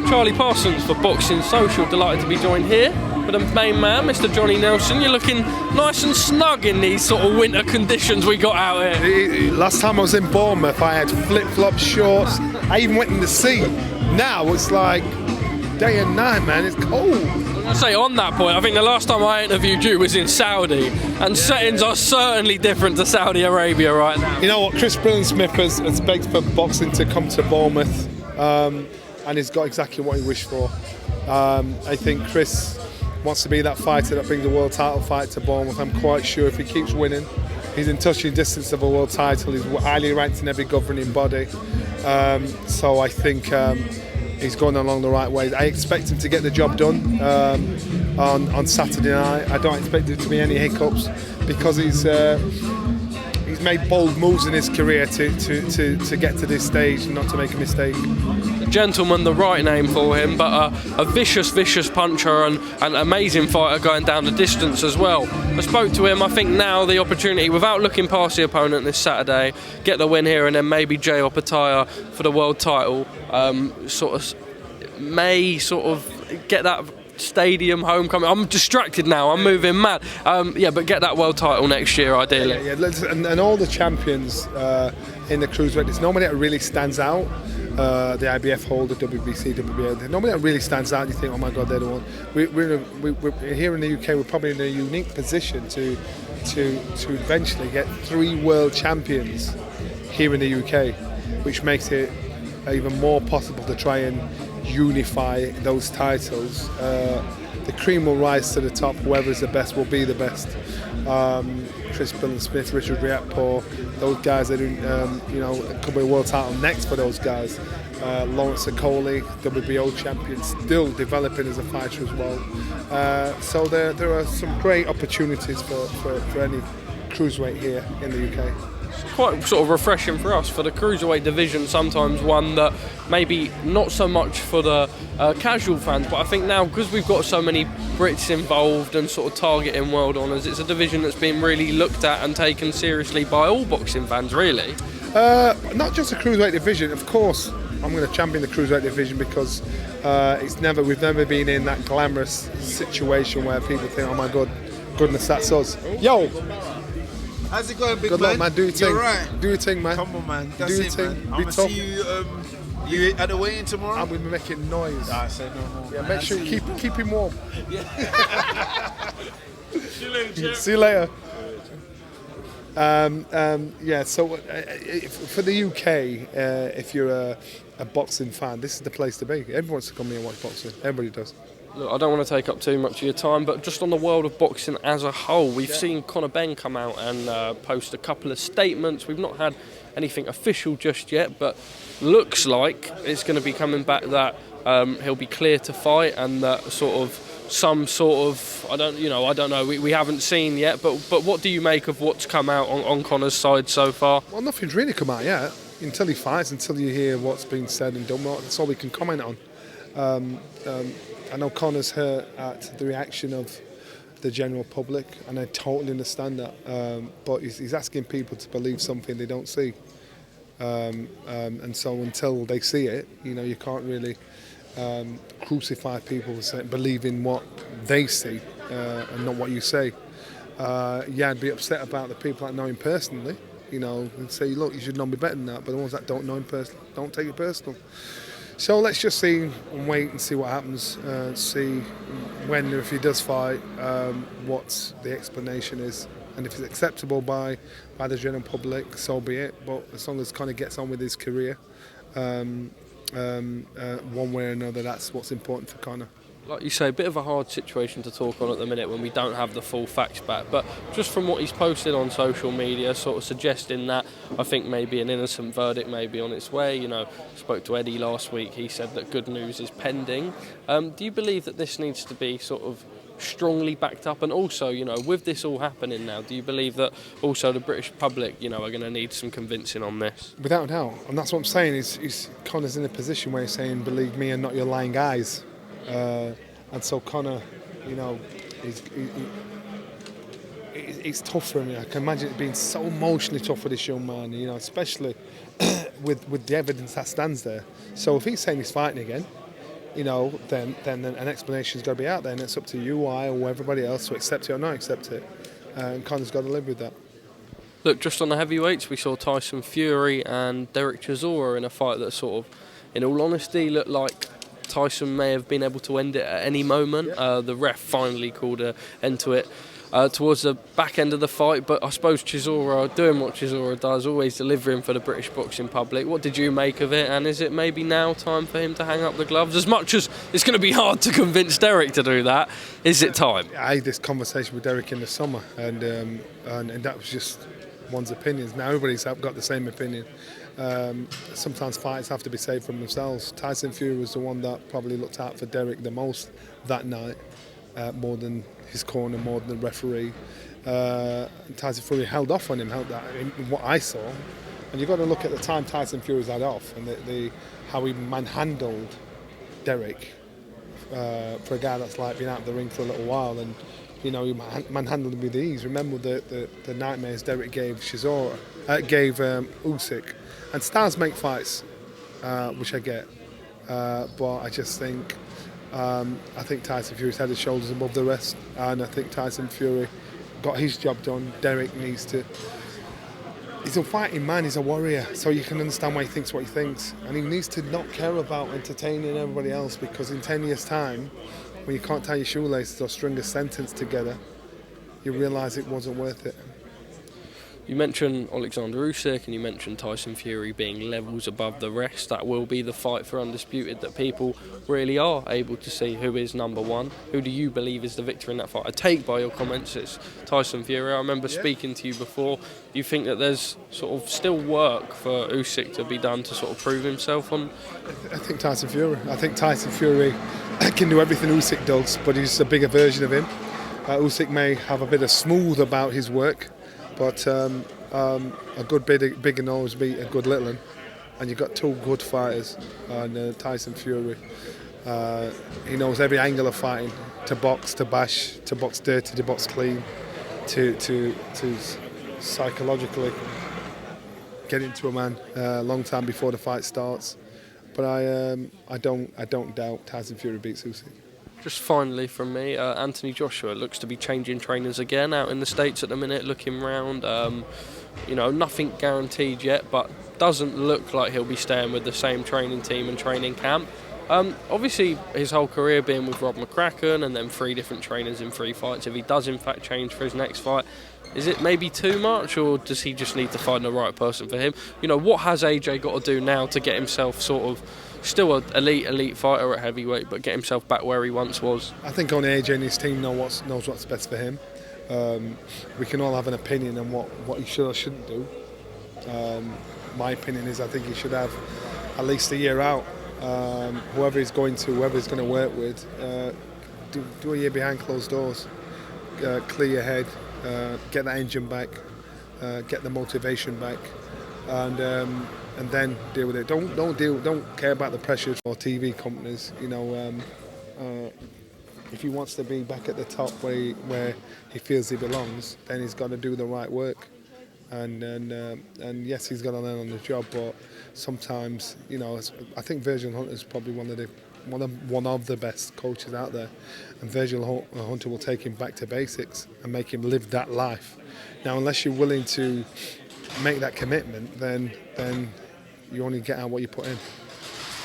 Charlie Parsons for Boxing Social. Delighted to be joined here with the main man, Mr. Johnny Nelson. You're looking nice and snug in these sort of winter conditions we got out here. Last time I was in Bournemouth, I had flip-flop shorts. I even went in the sea. Now it's like day and night, man. It's cold. I say on that point, I think the last time I interviewed you was in Saudi, and settings are certainly different to Saudi Arabia right now. You know what? Chris Billam has begged for boxing to come to Bournemouth, and he's got exactly what he wished for. I think Chris wants to be that fighter that brings the world title fight to Bournemouth. I'm quite sure if he keeps winning, he's in touching distance of a world title. He's highly ranked in every governing body. So I think he's going along the right way. I expect him to get the job done on Saturday night. I don't expect there to be any hiccups because he's made bold moves in his career to get to this stage and not to make a mistake. Gentleman, the right name for him, but a vicious puncher and an amazing fighter going down the distance as well. I spoke to him. I think now the opportunity, without looking past the opponent this Saturday, get the win here and then maybe Jay or Pattaya for the world title, may get that stadium homecoming. I'm distracted now, I'm moving mad. But get that world title next year ideally. Yeah. And all the champions in the cruiserweight, there's nobody that really stands out. The IBF holder, WBC, WBA, nobody that really stands out. You think, oh my God, they're the one. We're here in the UK. We're probably in a unique position to eventually get 3 world champions here in the UK, which makes it even more possible to try and unify those titles. The cream will rise to the top. Whoever is the best will be the best. Chris Billam, Richard Riatpo, those guys are doing, it could be a world title next for those guys. Lawrence Okoli, WBO champion, still developing as a fighter as well. So there are some great opportunities for any cruiserweight here in the UK. Quite sort of refreshing for us, for the cruiserweight division, sometimes one that maybe not so much for the casual fans, but I think now because we've got so many Brits involved and sort of targeting world honours, it's a division that's been really looked at and taken seriously by all boxing fans, really. Not just the cruiserweight division, of course. I'm going to champion the cruiserweight division because we've never been in that glamorous situation where people think, oh my God, goodness, that's us. Yo! How's it going, big Good man? luck, man. Do your thing. You're right. Do your thing, man. Come on, man. That's Do your it, thing. man. Be I'm gonna tough. see you at the weigh-in tomorrow. I'm going to be making noise. I say no more. Yeah, man. make sure you keep him warm. See you later, Jeff. See you later. So for the UK, if you're a boxing fan, this is the place to be. Everyone wants to come here and watch boxing. Everybody does. Look, I don't want to take up too much of your time, but just on the world of boxing as a whole, we've seen Conor Benn come out and post a couple of statements. We've not had anything official just yet, but looks like it's going to be coming back that he'll be clear to fight, and that I don't know. We haven't seen yet, but what do you make of what's come out on Conor's side so far? Well, nothing's really come out yet. Until he fights, until you hear what's been said and done, that's all we can comment on. I know Conor's hurt at the reaction of the general public, and I totally understand that. But he's asking people to believe something they don't see, and so until they see it, you can't really crucify people for believing what they see and not what you say. I'd be upset about the people that know him personally, and say, look, you should know me better than that. But the ones that don't know him personally, don't take it personal. So let's just see and wait and see what happens. See when, if he does fight, what the explanation is, and if it's acceptable by the general public, so be it. But as long as Conor gets on with his career, one way or another, that's what's important for Conor. Like you say, a bit of a hard situation to talk on at the minute when we don't have the full facts back, but just from what he's posted on social media, sort of suggesting that I think maybe an innocent verdict may be on its way. Spoke to Eddie last week, he said that good news is pending. Do you believe that this needs to be sort of strongly backed up, and also, with this all happening now, do you believe that also the British public, are going to need some convincing on this? Without a doubt, and that's what I'm saying, is Conor's in a position where he's saying, believe me and not your lying eyes. And so Conor, it's tough for him. I can imagine it being so emotionally tough for this young man, especially with the evidence that stands there. So if he's saying he's fighting again, then an explanation's got to be out there, and it's up to you, I, or everybody else to accept it or not accept it. And Conor's got to live with that. Look, just on the heavyweights, we saw Tyson Fury and Fury-Chisora in a fight that sort of, in all honesty, looked like Tyson may have been able to end it at any moment. The ref finally called an end to it towards the back end of the fight, but I suppose Chisora, doing what Chisora does, always delivering for the British boxing public. What did you make of it, and is it maybe now time for him to hang up the gloves? As much as it's going to be hard to convince Derek to do that, is it time? I had this conversation with Derek in the summer, and that was just one's opinions. Now everybody's got the same opinion. Sometimes fights have to be saved from themselves. Tyson Fury was the one that probably looked out for Derek the most that night, more than his corner, more than the referee. Tyson Fury held off on him, in what I saw. And you've got to look at the time Tyson Fury's had off and how he manhandled Derek for a guy that's like been out of the ring for a little while, and he manhandled him with ease. Remember the nightmares Derek gave Usyk. And stars make fights, which I get, but I just think I think Tyson Fury's head and shoulders above the rest, and I think Tyson Fury got his job done. Derek needs to. He's a fighting man. He's a warrior, so you can understand why he thinks what he thinks, and he needs to not care about entertaining everybody else, because in 10 years' time, when you can't tie your shoelaces or string a sentence together, you realise it wasn't worth it. You mentioned Alexander Usyk and you mentioned Tyson Fury being levels above the rest. That will be the fight for undisputed that people really are able to see who is number one. Who do you believe is the victor in that fight? I take by your comments it's Tyson Fury. I remember speaking to you before. You think that there's sort of still work for Usyk to be done to sort of prove himself on? I think Tyson Fury. I think Tyson Fury can do everything Usyk does, but he's a bigger version of him. Usyk may have a bit of smooth about his work, but a good big and always beat a good little one, and you've got two good fighters. And Tyson Fury, he knows every angle of fighting: to box, to bash, to box dirty, to box clean, to psychologically get into a man a long time before the fight starts. But I don't doubt Tyson Fury beats Usyk. Just finally from me, Anthony Joshua looks to be changing trainers again out in the States at the minute, looking round. Nothing guaranteed yet, but doesn't look like he'll be staying with the same training team and training camp. Obviously, his whole career being with Rob McCracken and then 3 different trainers in 3 fights, if he does in fact change for his next fight, is it maybe too much, or does he just need to find the right person for him? What has AJ got to do now to get himself sort of still an elite fighter at heavyweight, but get himself back where he once was? I think only AJ and his team knows what's best for him. We can all have an opinion on what he should or shouldn't do. My opinion is I think he should have at least a year out. Whoever he's going to work with, do a year behind closed doors. Clear your head, get that engine back, get the motivation back, and then deal with it. Don't care about the pressures or TV companies. If he wants to be back at the top where he feels he belongs, then he's got to do the right work. And yes, he's got to learn on the job. But sometimes, I think Virgil Hunter is probably one of the best coaches out there, and Virgil Hunter will take him back to basics and make him live that life. Now, unless you're willing to make that commitment, then you only get out what you put in.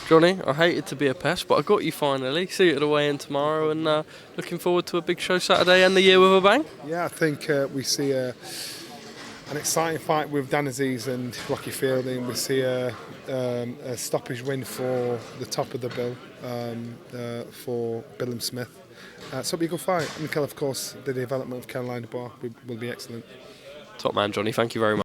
Johnny, I hated to be a pest, but I got you finally. See you at the weigh-in tomorrow, and looking forward to a big show Saturday and the year with a bang. Yeah, I think we see an exciting fight with Dan Aziz and Rocky Fielding. We see a stoppage win for the top of the bill for Billam Smith. So it'll be a good fight. And of course, the development of Carolina Bar will be excellent. Top man, Johnny. Thank you very much.